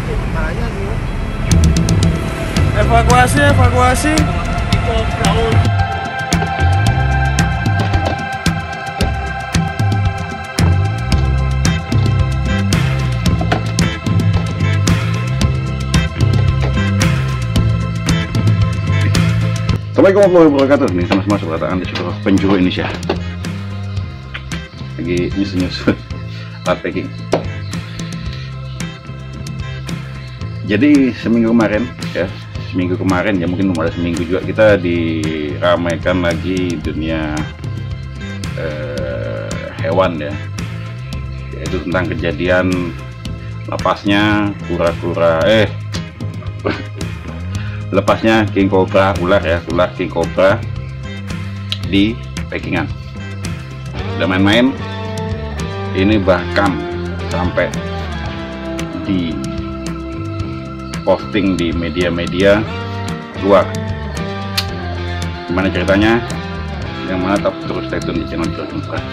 Evakuasi, evakuasi. Assalamualaikum warahmatullahi wabarakatuh. Nih sama-sama sobat Anda seluruh penjuru Indonesia. Lagi nyusun alat packing. Jadi seminggu kemarin ya, mungkin belum ada seminggu juga, kita diramaikan lagi dunia hewan ya, yaitu tentang kejadian lepasnya lepasnya king cobra, ular king cobra di packingan. Udah main-main, ini bahkan sampai di posting di media-media luar. Gimana ceritanya? Yang mana tetap terus stay tune di channel Juragan Pras.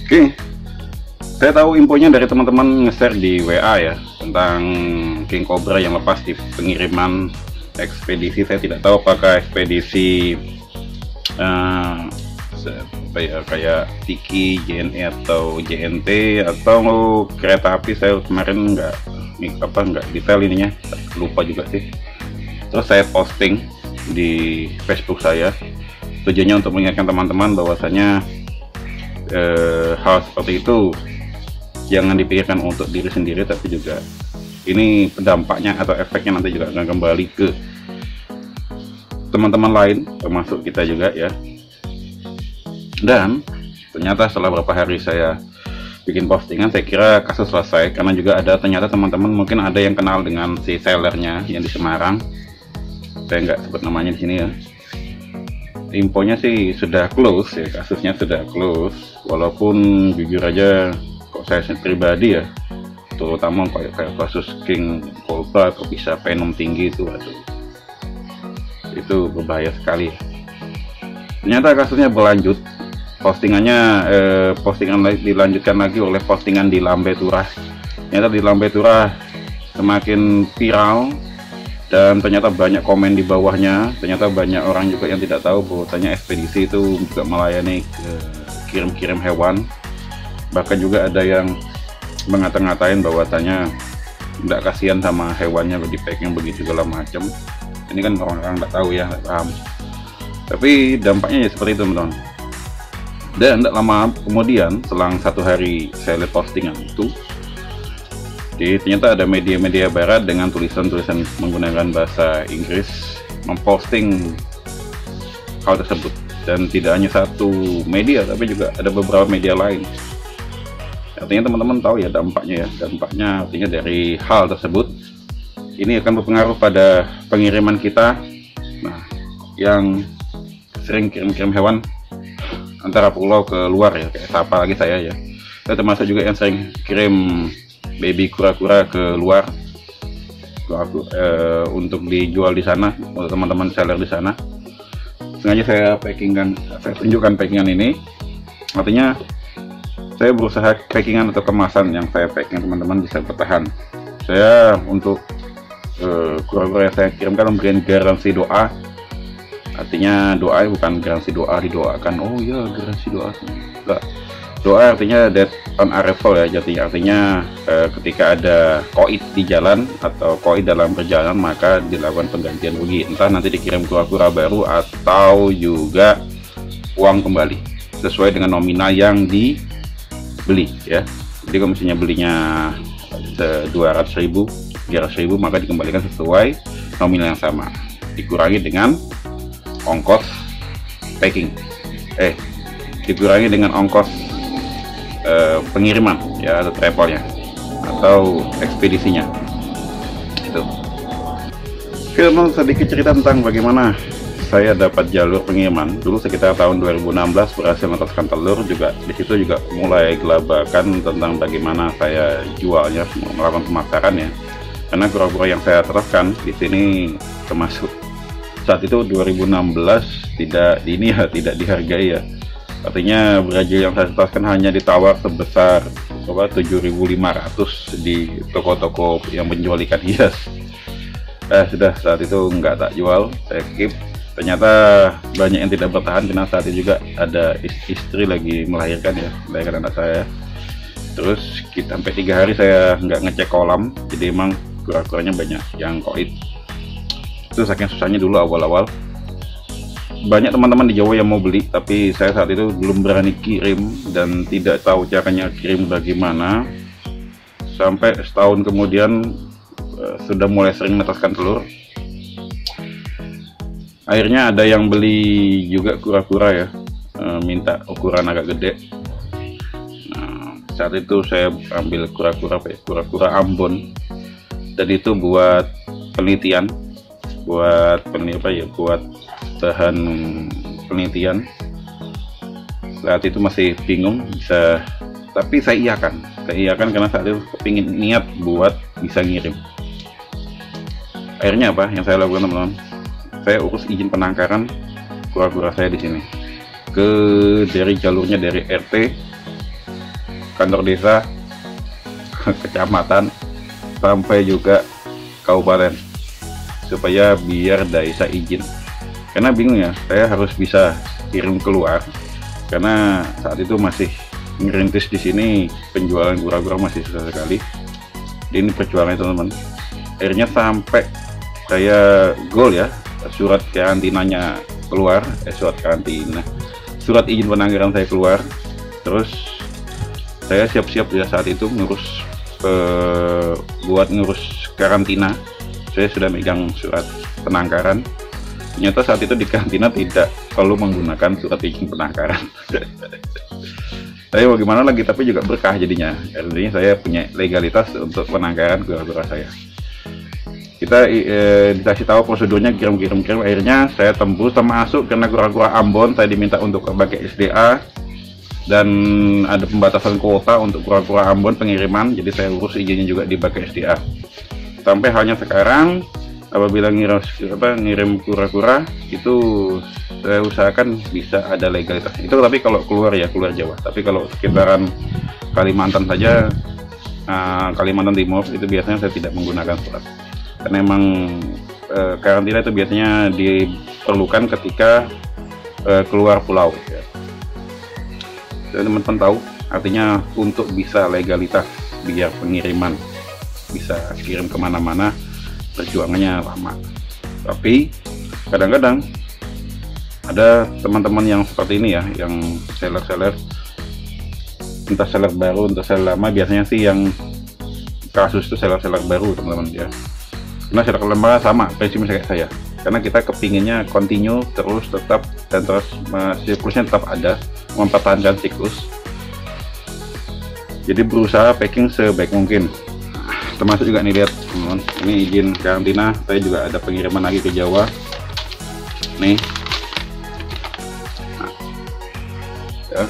Oke, saya tahu infonya dari teman-teman nge-share di WA ya tentang king cobra yang lepas di pengiriman ekspedisi. Saya tidak tahu apakah ekspedisi kayak Tiki, JNE atau JNT atau kereta api. Saya kemarin nggak detail ininya, lupa juga sih. Terus saya posting di Facebook saya, tujuannya untuk mengingatkan teman-teman bahwasanya hal seperti itu jangan dipikirkan untuk diri sendiri, tapi juga ini dampaknya atau efeknya nanti juga akan kembali ke teman-teman lain, termasuk kita juga ya. Dan ternyata setelah beberapa hari saya bikin postingan, saya kira kasus selesai, karena juga ada ternyata teman-teman mungkin ada yang kenal dengan si sellernya yang di Semarang. Saya nggak sebut namanya di sini ya. Infonya sih sudah close ya, kasusnya sudah close, walaupun jujur aja kok saya pribadi ya, terutama kayak kasus king cobra kok bisa venom tinggi itu, aduh, itu berbahaya sekali. Ternyata kasusnya berlanjut, postingan dilanjutkan lagi oleh postingan di Lambe Turah. Ternyata di Lambe Turah semakin viral, dan ternyata banyak komen di bawahnya. Ternyata banyak orang juga yang tidak tahu bahwasanya ekspedisi itu juga melayani kirim-kirim hewan. Bahkan juga ada yang mengata-ngatain bahwasanya tidak kasihan sama hewannya di packing begitu segala macam. Ini kan orang-orang tidak tahu ya, tidak paham. Tapi dampaknya ya seperti itu teman-teman. Dan tidak lama kemudian, selang 1 hari saya lihat postingan itu, jadi ternyata ada media-media barat dengan tulisan-tulisan menggunakan bahasa Inggris memposting hal tersebut. Dan tidak hanya satu media, tapi juga ada beberapa media lain. Artinya teman-teman tahu ya dampaknya ya. Dampaknya artinya dari hal tersebut, ini akan berpengaruh pada pengiriman kita. Nah, yang sering kirim-kirim hewan antara pulau ke luar ya, kayak apa lagi saya ya. Saya termasuk juga yang sering kirim baby kura-kura ke luar untuk dijual di sana untuk teman-teman seller di sana. Sengaja saya tunjukkan packingan ini. Artinya saya berusaha packingan atau kemasan yang saya packing teman-teman bisa bertahan. Saya untuk kura-kura yang saya kirimkan memberikan garansi doa. Artinya doa bukan garansi doa didoakan, oh ya garansi doa, enggak. Doa artinya dead on arrival ya, jadi artinya ketika ada koid di jalan atau koid dalam perjalanan maka dilakukan penggantian rugi, entah nanti dikirim kura-kura baru atau juga uang kembali sesuai dengan nominal yang dibeli ya. Jadi kalau misalnya belinya 200.000, 300.000, maka dikembalikan sesuai nominal yang sama, dikurangi dengan ongkos packing, dikurangi dengan ongkos pengiriman ya, atau travelnya atau ekspedisinya itu. Oke teman, sedikit cerita tentang bagaimana saya dapat jalur pengiriman. Dulu sekitar tahun 2016 berhasil menetaskan telur, juga di situ juga mulai gelabakan tentang bagaimana saya jualnya, melakukan pemasaran ya. Karena kura-kura yang saya teruskan di sini termasuk saat itu 2016 tidak dihargai ya. Artinya Brazil yang saya teruskan hanya ditawar sebesar 7.500 di toko-toko yang menjual ikan hias. Sudah saat itu nggak tak jual, saya keep. Ternyata banyak yang tidak bertahan karena saat itu juga ada istri lagi melahirkan anak saya. Terus sampai 3 hari saya nggak ngecek kolam, jadi emang kura-kuranya banyak yang koit. Itu saking susahnya dulu awal-awal. Banyak teman-teman di Jawa yang mau beli, tapi saya saat itu belum berani kirim dan tidak tahu caranya kirim bagaimana. Sampai setahun kemudian sudah mulai sering menetaskan telur. Akhirnya ada yang beli juga kura-kura ya, minta ukuran agak gede. Nah, saat itu saya ambil kura-kura Ambon, dan itu buat penelitian, buat bahan penelitian. Saat itu masih bingung bisa, tapi saya iakan karena saat itu kepingin niat buat bisa ngirim. Akhirnya apa yang saya lakukan teman-teman? Saya urus izin penangkaran kura-kura saya di sini dari jalurnya dari RT, kantor desa, kecamatan, sampai juga kabupaten, supaya biar Daisa izin. Karena bingung ya, saya harus bisa kirim keluar karena saat itu masih ngerintis di sini, penjualan kura-kura masih susah sekali. Ini perjualannya teman-teman. Akhirnya sampai saya goal ya, surat karantinanya keluar, surat izin penangkaran saya keluar. Terus saya siap-siap ya saat itu buat ngurus karantina. Saya sudah megang surat penangkaran. Ternyata saat itu di karantina tidak perlu menggunakan surat izin penangkaran. Saya bagaimana lagi, tapi juga berkah jadinya. Artinya saya punya legalitas untuk penangkaran kura-kura saya. Kita dikasih tahu prosedurnya, kirim. Akhirnya saya tembus termasuk karena kura-kura Ambon saya diminta untuk pakai SDA dan ada pembatasan kuota untuk kura-kura Ambon pengiriman, jadi saya urus izinnya juga dipakai SDA. Sampai halnya sekarang apabila ngirim kura-kura itu saya usahakan bisa ada legalitas itu, tapi kalau keluar Jawa. Tapi kalau sekitaran Kalimantan saja, Kalimantan Timur itu biasanya saya tidak menggunakan surat. Karena memang karantina itu biasanya diperlukan ketika keluar pulau ya. Teman-teman tahu, artinya untuk bisa legalitas biar pengiriman bisa kirim kemana-mana, perjuangannya lama. Tapi kadang-kadang ada teman-teman yang seperti ini ya, yang seller, entah seller baru, entah seller lama. Biasanya sih yang kasus itu seller baru teman-teman ya. Karena secara lembaga sama prinsipnya kayak saya, karena kita kepinginnya continue terus tetap, dan terus siklusnya tetap ada, mempertahankan siklus. Jadi berusaha packing sebaik mungkin. Termasuk juga nih, lihat teman-teman, ini izin karantina saya juga ada pengiriman lagi ke Jawa nih. Nah, ya,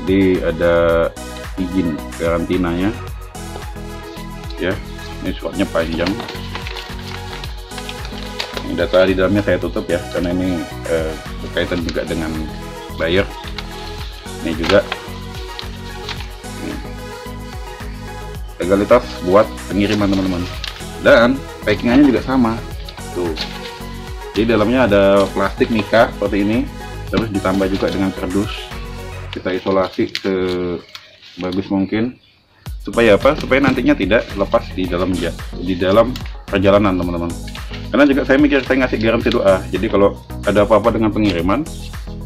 jadi ada izin karantinanya ya, ini suratnya panjang. Data di dalamnya saya tutup ya, karena ini berkaitan juga dengan buyer. Ini juga legalitas buat pengiriman teman-teman, dan packingannya juga sama tuh. Jadi dalamnya ada plastik mika seperti ini, terus ditambah juga dengan kardus. Kita isolasi sebagus mungkin supaya apa? Supaya nantinya tidak lepas di dalam perjalanan teman-teman. Karena juga saya mikir, saya ngasih garansi doa, jadi kalau ada apa-apa dengan pengiriman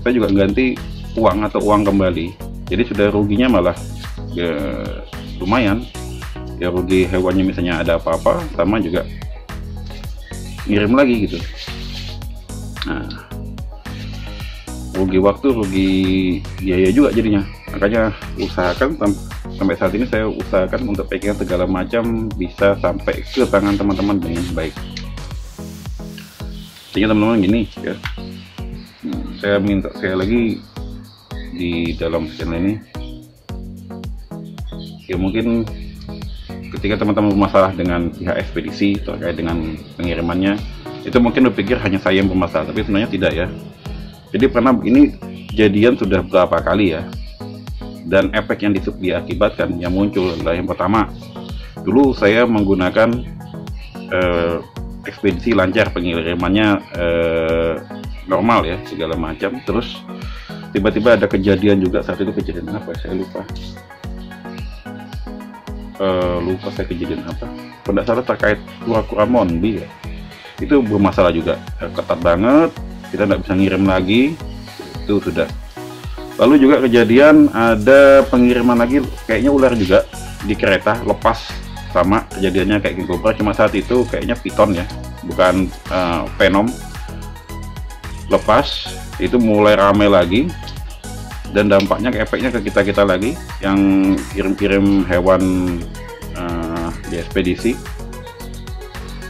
saya juga ganti uang atau uang kembali, jadi sudah ruginya malah ya, lumayan ya rugi hewannya, misalnya ada apa-apa, sama juga ngirim lagi gitu. Nah, rugi waktu, rugi biaya juga jadinya. Makanya usahakan sampai saat ini saya usahakan untuk packingan segala macam bisa sampai ke tangan teman-teman dengan baik. Jadi teman-teman gini ya, saya minta sekali lagi di dalam channel ini ya, mungkin ketika teman-teman bermasalah dengan pihak ekspedisi terkait dengan pengirimannya, itu mungkin berpikir hanya saya yang bermasalah, tapi sebenarnya tidak ya. Jadi pernah ini kejadian sudah berapa kali ya, dan efek yang diakibatkan yang muncul adalah, yang pertama, dulu saya menggunakan ekspedisi lancar, pengirimannya normal ya, segala macam. Terus tiba-tiba ada kejadian juga, saat itu kejadian apa saya lupa saya kejadian apa, kalau tidak salah terkait kura-kura Monbi ya, itu bermasalah juga, ketat banget, kita tidak bisa ngirim lagi, itu sudah. Lalu juga kejadian ada pengiriman lagi, kayaknya ular juga di kereta lepas, sama kejadiannya kayak King Cobra, cuma saat itu kayaknya piton ya, bukan venom. Lepas itu mulai ramai lagi, dan dampaknya efeknya ke kita lagi yang kirim-kirim hewan di ekspedisi.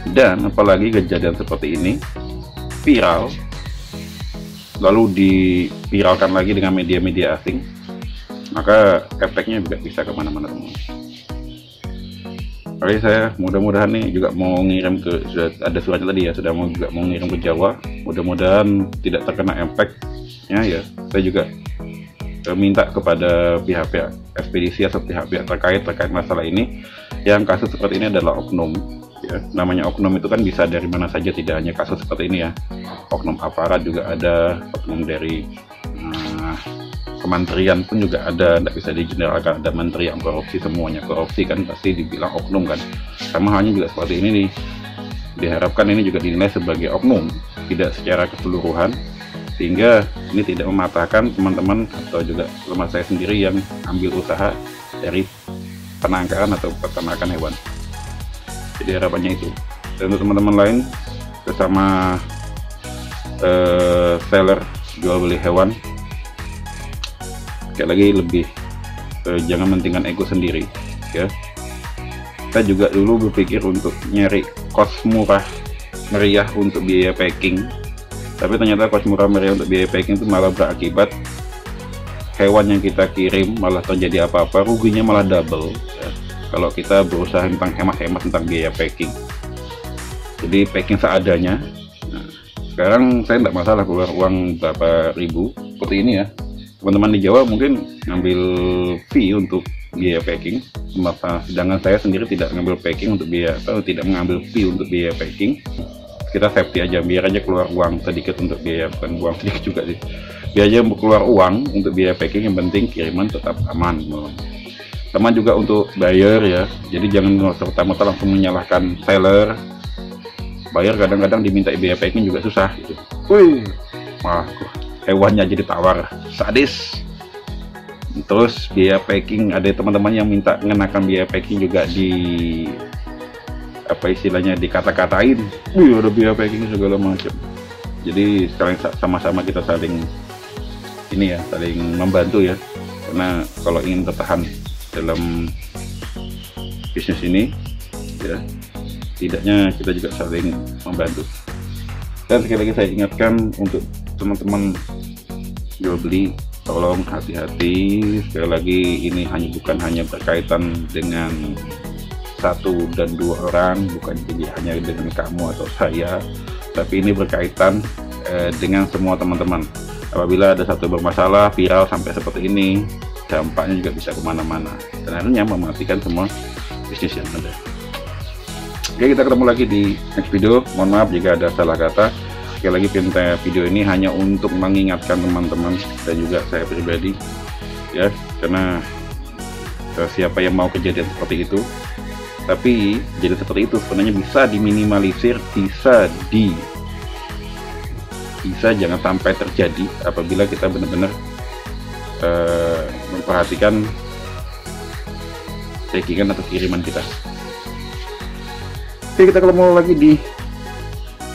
Dan apalagi kejadian seperti ini viral, lalu diviralkan lagi dengan media-media asing, maka efeknya juga bisa kemana-mana teman-teman. Oke, saya mudah-mudahan nih juga mau ngirim ke, sudah ada suratnya tadi ya, sudah juga mau ngirim ke Jawa, mudah-mudahan tidak terkena efeknya ya. Saya juga minta kepada pihak-pihak ekspedisi atau pihak-pihak terkait masalah ini, yang kasus seperti ini adalah oknum ya. Namanya oknum itu kan bisa dari mana saja, tidak hanya kasus seperti ini ya, oknum aparat juga ada, oknum dari kementerian pun juga ada, tidak bisa digeneralkan ada menteri yang korupsi, semuanya korupsi kan pasti dibilang oknum kan. Sama halnya juga seperti ini nih, diharapkan ini juga dinilai sebagai oknum, tidak secara keseluruhan, sehingga ini tidak mematahkan teman-teman atau juga termasuk saya sendiri yang ambil usaha dari penangkaran atau peternakan hewan. Jadi harapannya itu. Dan untuk teman-teman lain sesama seller jual beli hewan, sekali lagi lebih jangan mentingkan ego sendiri ya. Kita juga dulu berpikir untuk nyari cost murah meriah untuk biaya packing, tapi ternyata cost murah meriah untuk biaya packing itu malah berakibat hewan yang kita kirim malah terjadi apa-apa, ruginya malah double ya, kalau kita berusaha tentang hemat-hemat tentang biaya packing. Jadi packing seadanya. Nah, sekarang saya tidak masalah keluar uang berapa ribu seperti ini ya. Teman-teman di Jawa mungkin ngambil fee untuk biaya packing, sedangkan saya sendiri tidak mengambil packing untuk biaya, atau tidak mengambil fee untuk biaya packing. Kita safety aja, biar aja keluar uang sedikit untuk biaya, bukan uang sedikit juga sih, biar aja keluar uang untuk biaya packing, yang penting kiriman tetap aman. Teman juga untuk buyer ya, jadi jangan serta-merta langsung menyalahkan seller. Buyer kadang-kadang diminta biaya packing juga susah gitu. Wih, wah, hewannya jadi tawar, sadis. Terus biaya packing, ada teman-teman yang minta mengenakan biaya packing juga di apa istilahnya, dikata-katain, wih ada biaya packing segala macam. Jadi sekarang sama-sama kita saling ini ya, saling membantu ya, karena kalau ingin bertahan dalam bisnis ini ya, tidaknya kita juga saling membantu. Dan sekali lagi saya ingatkan untuk teman-teman jual beli, tolong hati-hati. Sekali lagi ini bukan hanya berkaitan dengan satu dan dua orang, bukan hanya dengan kamu atau saya, tapi ini berkaitan dengan semua teman-teman. Apabila ada satu bermasalah viral sampai seperti ini, dampaknya juga bisa kemana-mana, dan akhirnya mematikan semua bisnis yang ada. Oke, kita ketemu lagi di next video. Mohon maaf jika ada salah kata. Sekali lagi video ini hanya untuk mengingatkan teman-teman dan juga saya pribadi ya, karena siapa yang mau kejadian seperti itu. Tapi kejadian seperti itu sebenarnya bisa diminimalisir, bisa jangan sampai terjadi apabila kita benar-benar memperhatikan packingan atau kiriman kita. Oke, kita ketemu lagi di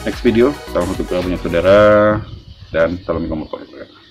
next video. Salam satu punya saudara dan salam warahmatullahi wabarakatuh.